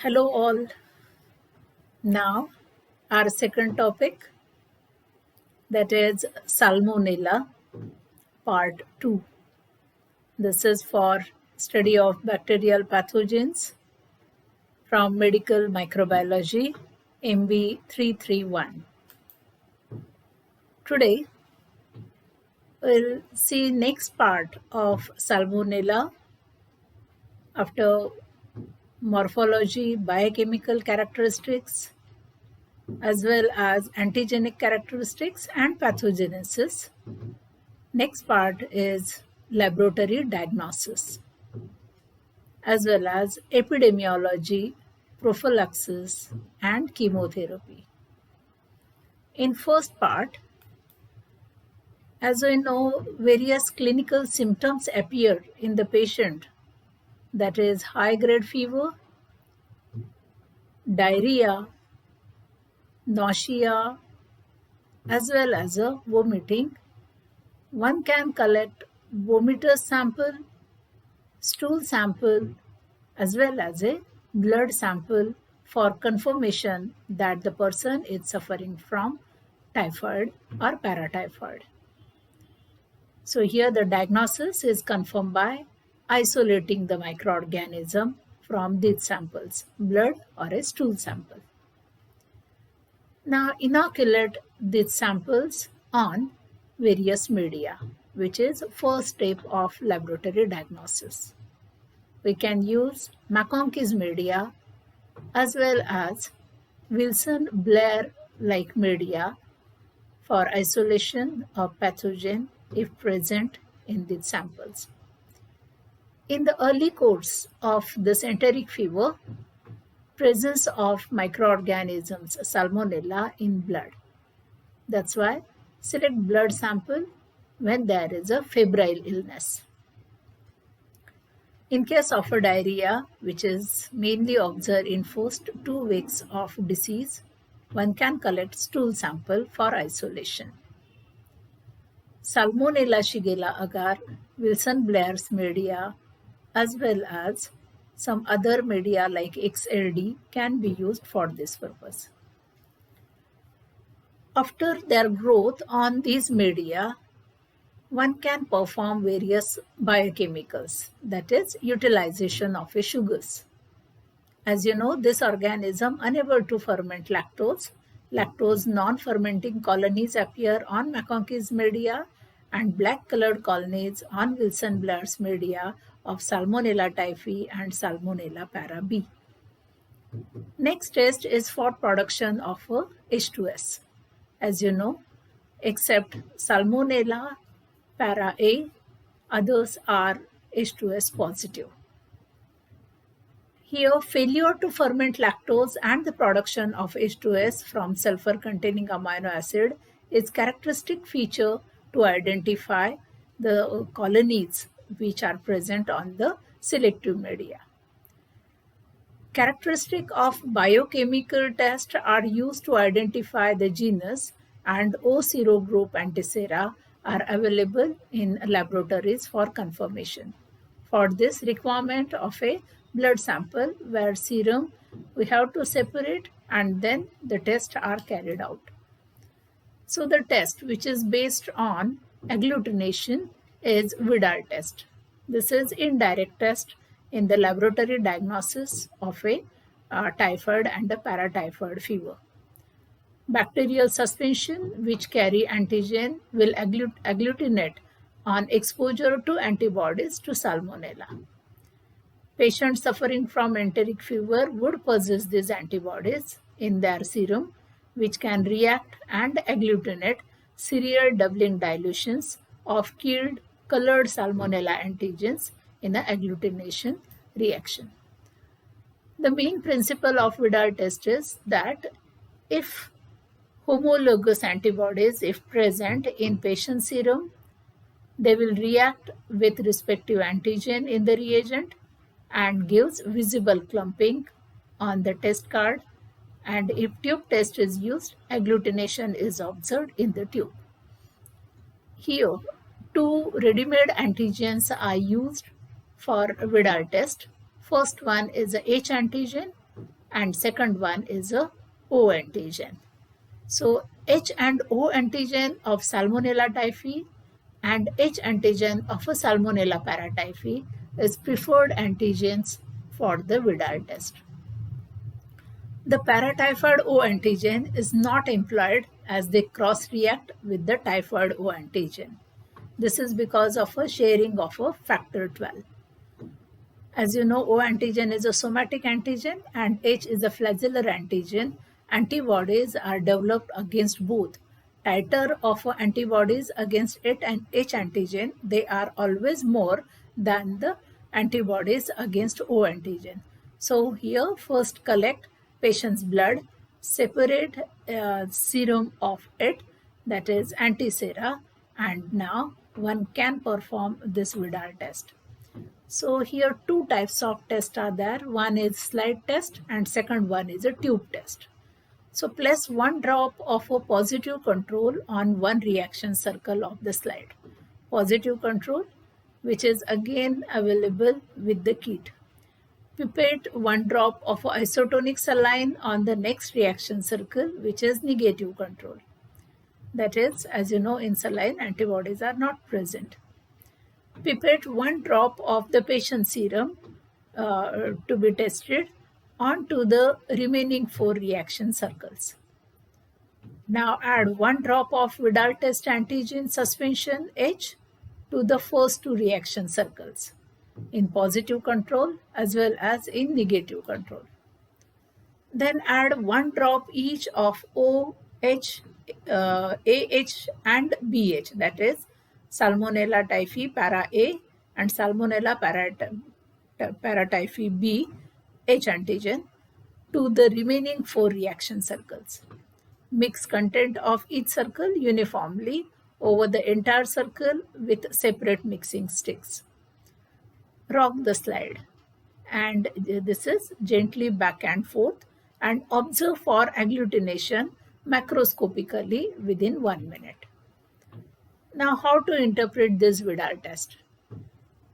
Hello, all. Now, our second topic, that is Salmonella, part 2. This is for study of bacterial pathogens from Medical Microbiology, MB 331. Today, we'll see next part of Salmonella after morphology, biochemical characteristics, as well as antigenic characteristics and pathogenesis. Next part is laboratory diagnosis, as well as epidemiology, prophylaxis, and chemotherapy. In first part, as we know, various clinical symptoms appear in the patient, that is high-grade fever, diarrhea, nausea, as well as a vomiting. One can collect vomitus sample, stool sample, as well as a blood sample for confirmation that the person is suffering from typhoid or paratyphoid. So here the diagnosis is confirmed by isolating the microorganism from these samples, blood or a stool sample. Now inoculate these samples on various media, which is first step of laboratory diagnosis. We can use McConkey's media as well as Wilson-Blair-like media for isolation of pathogen if present in these samples. In the early course of this enteric fever, presence of microorganisms Salmonella in blood. That's why select blood sample when there is a febrile illness. In case of a diarrhea, which is mainly observed in first 2 weeks of disease, one can collect stool sample for isolation. Salmonella Shigella agar, Wilson-Blair's media, as well as some other media like XLD can be used for this purpose. After their growth on these media, one can perform various biochemicals, that is, utilization of sugars. As you know, this organism unable to ferment lactose. Lactose non-fermenting colonies appear on McConkey's media and black-colored colonies on Wilson-Blair's media of Salmonella typhi and Salmonella para-B. Next test is for production of H2S. As you know, except Salmonella para-A, others are H2S positive. Here, failure to ferment lactose and the production of H2S from sulfur-containing amino acid is characteristic feature to identify the colonies which are present on the selective media. Characteristic of biochemical tests are used to identify the genus, and O serogroup antisera are available in laboratories for confirmation. For this requirement of a blood sample where serum we have to separate and then the tests are carried out. So the test which is based on agglutination is Vidal test. This is indirect test in the laboratory diagnosis of a typhoid and a paratyphoid fever. Bacterial suspension which carry antigen will agglutinate on exposure to antibodies to Salmonella. Patients suffering from enteric fever would possess these antibodies in their serum, which can react and agglutinate serial doubling dilutions of killed colored Salmonella antigens in an agglutination reaction. The main principle of Vidal test is that if homologous antibodies, if present in patient serum, they will react with respective antigen in the reagent and gives visible clumping on the test card, and if tube test is used, agglutination is observed in the tube. Here, 2 ready-made antigens are used for Vidal test. First one is the H antigen and second one is a O antigen. So H and O antigen of Salmonella typhi and H antigen of a Salmonella paratyphi is preferred antigens for the Vidal test. The paratyphoid O antigen is not employed as they cross-react with the typhoid O antigen. This is because of a sharing of a factor 12. As you know, O antigen is a somatic antigen and H is a flagellar antigen. Antibodies are developed against both. Titer of antibodies against it and H antigen, they are always more than the antibodies against O antigen. So here first collect patient's blood, separate serum of it, that is antisera, and now one can perform this Vidal test. So here two types of tests are there. One is slide test and second one is a tube test. So place one drop of a positive control on one reaction circle of the slide. Positive control, which is again available with the kit. Pipette one drop of isotonic saline on the next reaction circle, which is negative control. That is, as you know, in saline antibodies are not present. Pipette one drop of the patient serum to be tested onto the remaining 4 reaction circles. Now add one drop of Vidal test antigen suspension H to the first 2 reaction circles in positive control as well as in negative control. Then add one drop each of OH, AH and BH, that is Salmonella typhi para A and Salmonella paratyphi B H antigen to the remaining 4 reaction circles. Mix content of each circle uniformly over the entire circle with separate mixing sticks. Rock the slide, and this is gently back and forth, and observe for agglutination macroscopically within 1 minute. Now, how to interpret this Vidal test?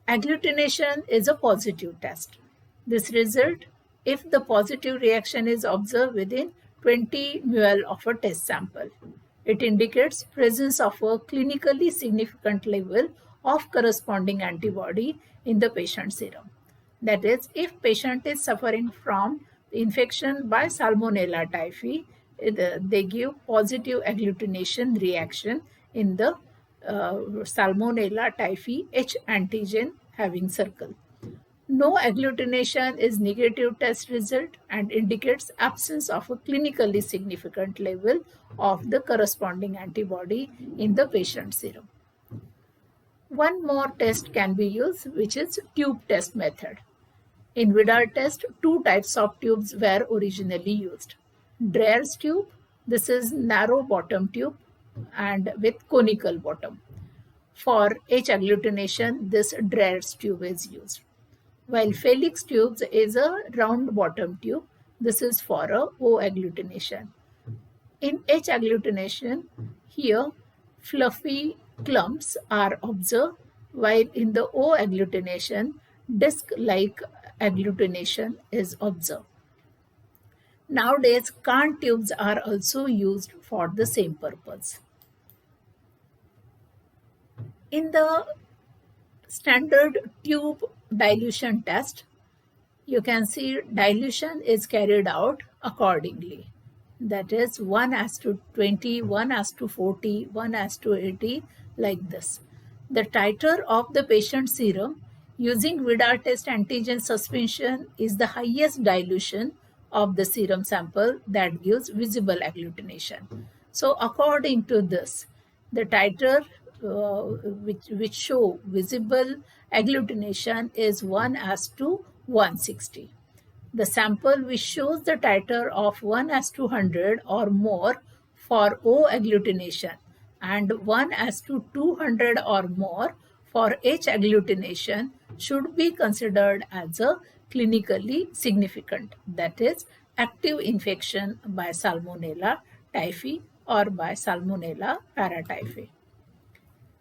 Agglutination is a positive test. This result if the positive reaction is observed within 20 ml of a test sample. It indicates presence of a clinically significant level of corresponding antibody in the patient serum. That is, if patient is suffering from infection by Salmonella typhi, they give positive agglutination reaction in the Salmonella typhi H antigen having circle. No agglutination is negative test result and indicates absence of a clinically significant level of the corresponding antibody in the patient serum. One more test can be used, which is tube test method. In Vidal test, 2 types of tubes were originally used. Dreyer's tube, this is narrow bottom tube and with conical bottom. For H agglutination, this Dreyer's tube is used. While Felix tubes is a round bottom tube, this is for a O agglutination. In H agglutination, here fluffy clumps are observed, while in the O agglutination, disc-like agglutination is observed. Nowadays, Kahn tubes are also used for the same purpose. In the standard tube dilution test, you can see dilution is carried out accordingly. That is 1:20, 1:40, 1:80, like this. The titer of the patient serum using Vidal test antigen suspension is the highest dilution of the serum sample that gives visible agglutination. So according to this, the titer which show visible agglutination is 1:160. The sample which shows the titer of 1:100 or more for O agglutination and 1:200 or more for H agglutination should be considered as a clinically significant, that is, active infection by Salmonella typhi or by Salmonella paratyphi.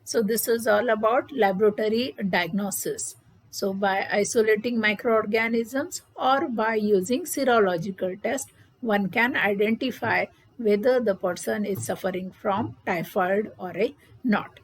So this is all about laboratory diagnosis So by isolating microorganisms or by using serological test, one can identify whether the person is suffering from typhoid or not.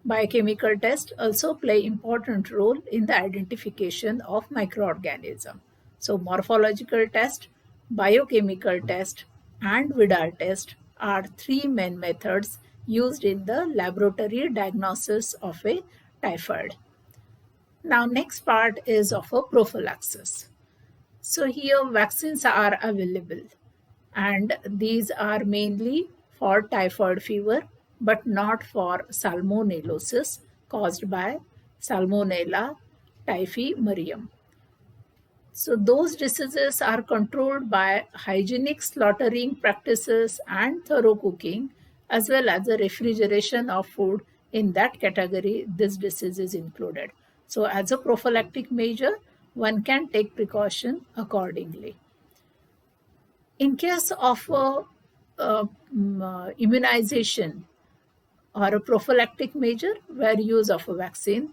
Biochemical tests also play important role in the identification of microorganism. So morphological test, biochemical test, and Vidal test are three main methods used in the laboratory diagnosis of a typhoid. Now next part is of a prophylaxis. So here vaccines are available and these are mainly for typhoid fever but not for salmonellosis caused by Salmonella typhimurium. So those diseases are controlled by hygienic slaughtering practices and thorough cooking as well as the refrigeration of food. In that category, this disease is included. So as a prophylactic measure, one can take precaution accordingly. In case of immunization or a prophylactic measure where use of a vaccine,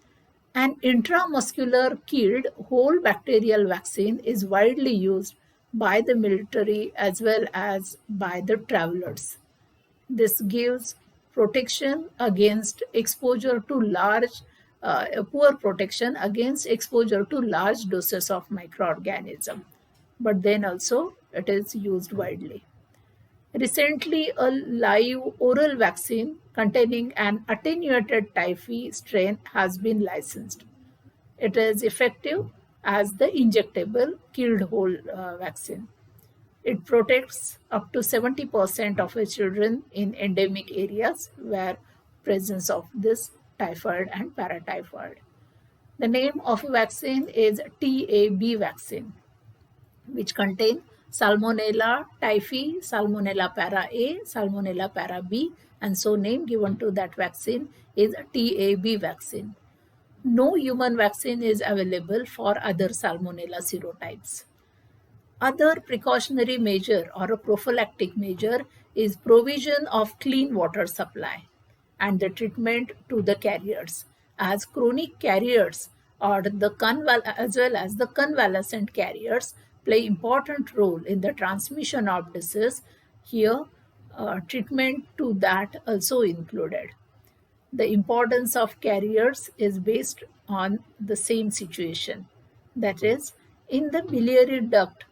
an intramuscular killed whole bacterial vaccine is widely used by the military as well as by the travelers. This gives protection against exposure to poor protection against exposure to large doses of microorganism. But then also it is used widely. Recently, a live oral vaccine containing an attenuated typhi strain has been licensed. It is effective as the injectable killed whole vaccine. It protects up to 70% of the children in endemic areas where presence of this typhoid and paratyphoid. The name of vaccine is TAB vaccine, which contain Salmonella typhi, Salmonella para A, Salmonella para B, and so name given to that vaccine is TAB vaccine. No human vaccine is available for other Salmonella serotypes. Other precautionary measure or a prophylactic measure is provision of clean water supply and the treatment to the carriers, as chronic carriers or as well as the convalescent carriers play important role in the transmission of disease. Here, treatment to that also included. The importance of carriers is based on the same situation. That is, in the biliary duct,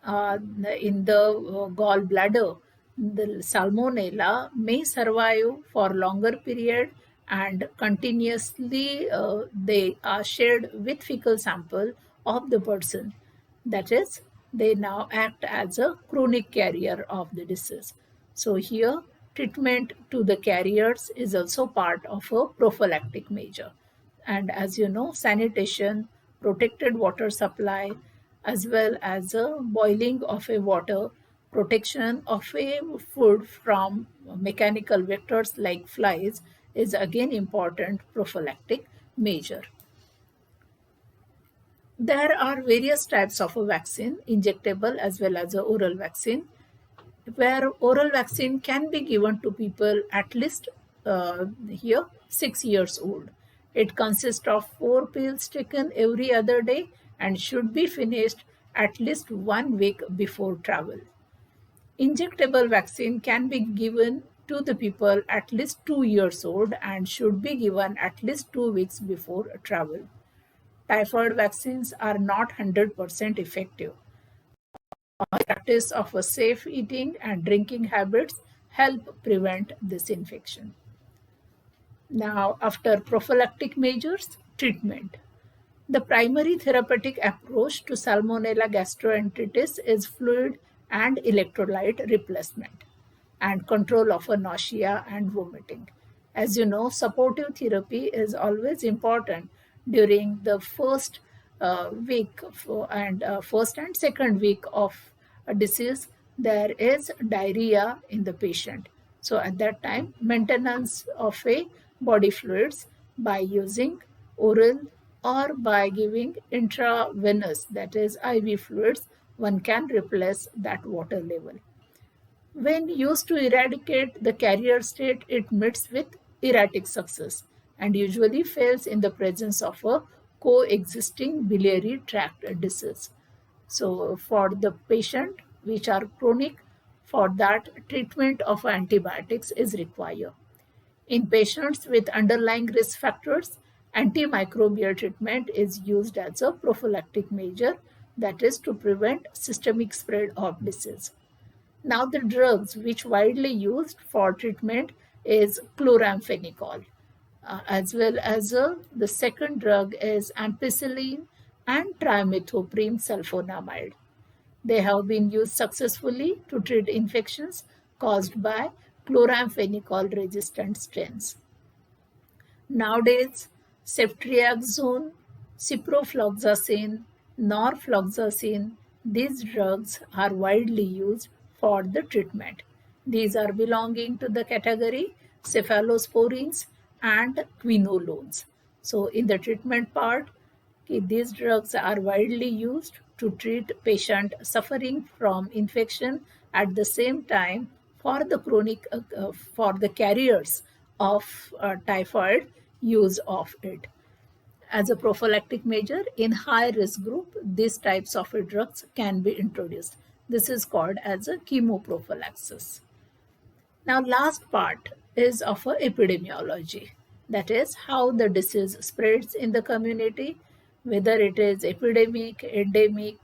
in the gallbladder, the salmonella may survive for longer period and continuously they are shared with fecal sample of the person. That is, they now act as a chronic carrier of the disease. So here, treatment to the carriers is also part of a prophylactic measure. And as you know, sanitation, protected water supply, as well as a boiling of a water, protection of a food from mechanical vectors like flies is again important prophylactic measure. There are various types of a vaccine, injectable as well as a oral vaccine, where oral vaccine can be given to people at least here 6 years old. It consists of 4 pills taken every other day and should be finished at least 1 week before travel. Injectable vaccine can be given to the people at least 2 years old and should be given at least 2 weeks before travel. Typhoid vaccines are not 100% effective. Practice of a safe eating and drinking habits help prevent this infection. Now, after prophylactic measures, treatment. The primary therapeutic approach to Salmonella gastroenteritis is fluid and electrolyte replacement and control of a nausea and vomiting. As you know, supportive therapy is always important during the first first and second week of a disease. There is diarrhea in the patient. So at that time, maintenance of a body fluids by using oral or by giving intravenous, that is IV fluids, one can replace that water level. When used to eradicate the carrier state, it meets with erratic success and usually fails in the presence of a coexisting biliary tract disease. So for the patient which are chronic, for that treatment of antibiotics is required. In patients with underlying risk factors, antimicrobial treatment is used as a prophylactic measure, that is to prevent systemic spread of disease. Now the drugs which widely used for treatment is chloramphenicol, as well as the second drug is ampicillin and trimethoprim sulfonamide. They have been used successfully to treat infections caused by chloramphenicol resistant strains. Nowadays, ceftriaxone, ciprofloxacin, norfloxacin, these drugs are widely used for the treatment. These are belonging to the category cephalosporins and quinolones. So in the treatment part, these drugs are widely used to treat patient suffering from infection, at the same time for the chronic for the carriers of typhoid, use of it. As a prophylactic measure in high risk group, these types of drugs can be introduced. This is called as a chemoprophylaxis. Now, last part is of epidemiology. That is how the disease spreads in the community, whether it is epidemic, endemic,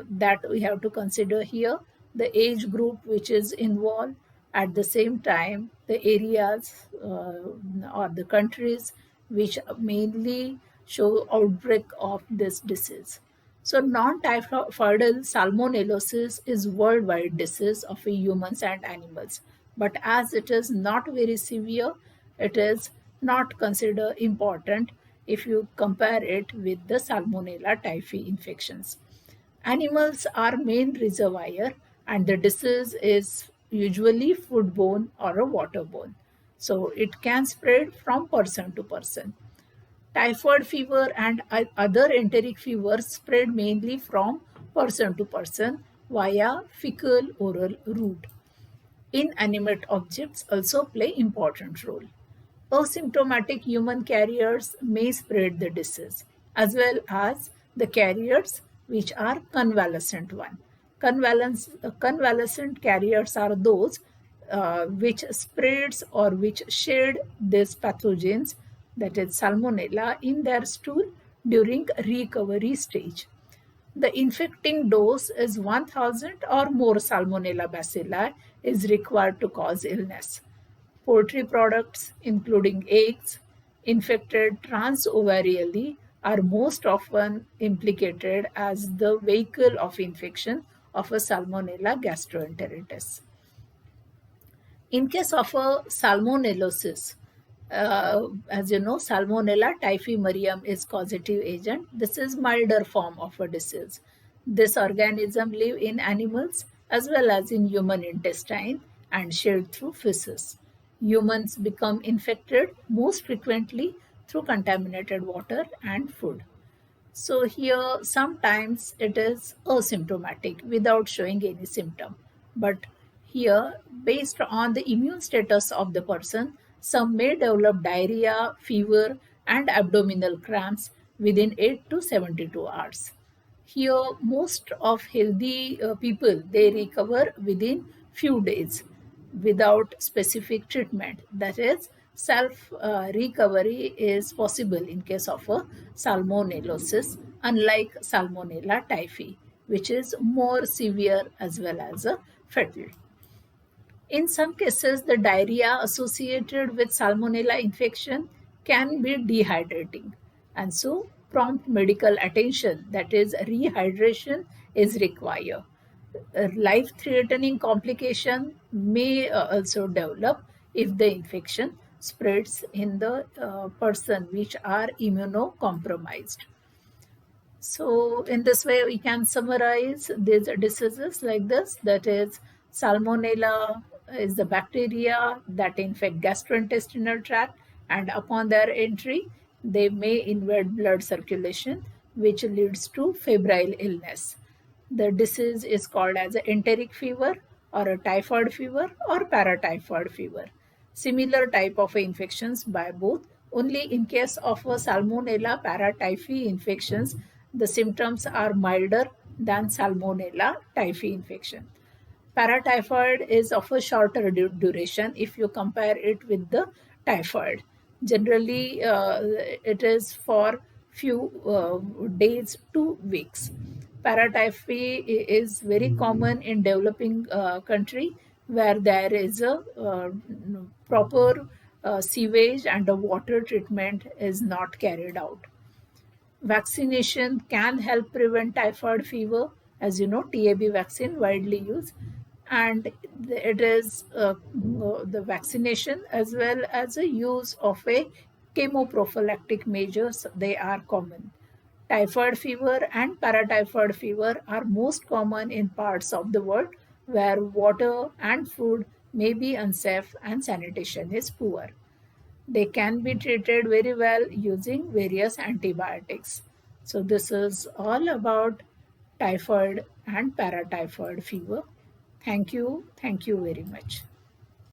that we have to consider here. The age group which is involved, at the same time, the areas or the countries which mainly show outbreak of this disease. So non-typhoidal salmonellosis is worldwide disease of humans and animals. But as it is not very severe, it is not considered important if you compare it with the Salmonella typhi infections. Animals are main reservoir and the disease is usually foodborne or a waterborne. So it can spread from person to person. Typhoid fever and other enteric fevers spread mainly from person to person via fecal oral route. Inanimate objects also play important role. Asymptomatic human carriers may spread the disease, as well as the carriers which are convalescent one. Convalescent carriers are those which spreads or which shed these pathogens, that is salmonella, in their stool during recovery stage. The infecting dose is 1000 or more salmonella bacilli is required to cause illness. Poultry products, including eggs, infected transovarially, are most often implicated as the vehicle of infection of a Salmonella gastroenteritis. In case of a salmonellosis, as you know, Salmonella typhimurium is causative agent. This is milder form of a disease. This organism live in animals as well as in human intestine and shed through feces. Humans become infected most frequently through contaminated water and food. So here sometimes it is asymptomatic without showing any symptom. But here, based on the immune status of the person, some may develop diarrhea, fever, and abdominal cramps within 8 to 72 hours. Here, most of healthy people, they recover within few days without specific treatment. That is, self recovery is possible in case of a salmonellosis, unlike Salmonella typhi, which is more severe as well as a fatal. In some cases, the diarrhea associated with Salmonella infection can be dehydrating, and so prompt medical attention, that is, rehydration, is required. Life-threatening complication may also develop if the infection spreads in the person which are immunocompromised. So in this way, we can summarize these diseases like this. That is, Salmonella is the bacteria that infect gastrointestinal tract, and upon their entry, they may invade blood circulation, which leads to febrile illness. The disease is called as a enteric fever or a typhoid fever or paratyphoid fever. Similar type of infections by both Only in case of a Salmonella paratyphi infections, the symptoms are milder than Salmonella typhi infection. Paratyphoid is of a shorter duration if you compare it with the typhoid. Generally, it is for few days to weeks. Paratyphy is very common in developing country where there is a proper sewage and a water treatment is not carried out. Vaccination can help prevent typhoid fever, as you know, TAB vaccine widely used, and it is the vaccination as well as a use of a chemoprophylactic measures. They are common. Typhoid fever and paratyphoid fever are most common in parts of the world where water and food may be unsafe and sanitation is poor. They can be treated very well using various antibiotics. So, this is all about typhoid and paratyphoid fever. Thank you. Thank you very much.